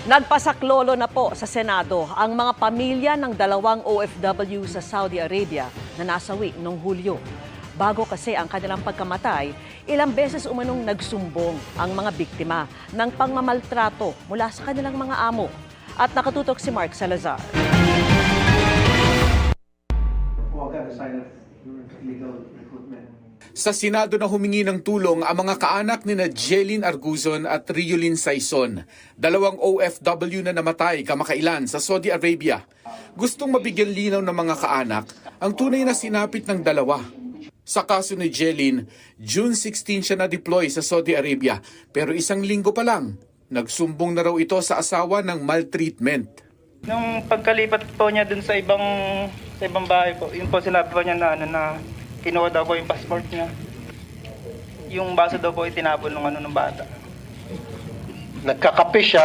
Nagpasaklolo na po sa Senado ang mga pamilya ng dalawang OFW sa Saudi Arabia na nasawi noong Hulyo. Bago kasi ang kanilang pagkamatay, ilang beses umanong nagsumbong ang mga biktima ng pangmamaltrato mula sa kanilang mga amo. At nakatutok si Mark Salazar. Sa Senado na humingi ng tulong ang mga kaanak ni Jelyn Arguzon at Riolyn Saison, dalawang OFW na namatay kamakailan sa Saudi Arabia. Gustong mabigyan linaw ng mga kaanak ang tunay na sinapit ng dalawa. Sa kaso ni Jelyn, June 16 siya na-deploy sa Saudi Arabia pero isang linggo pa lang, nagsumbong na raw ito sa asawa ng maltreatment. Nung pagkalipat po niya dun sa ibang bahay po, yun po sinabi po niya na kinuha daw po yung passport niya. Yung baso daw po itinapon ng bata. Nagkakape siya.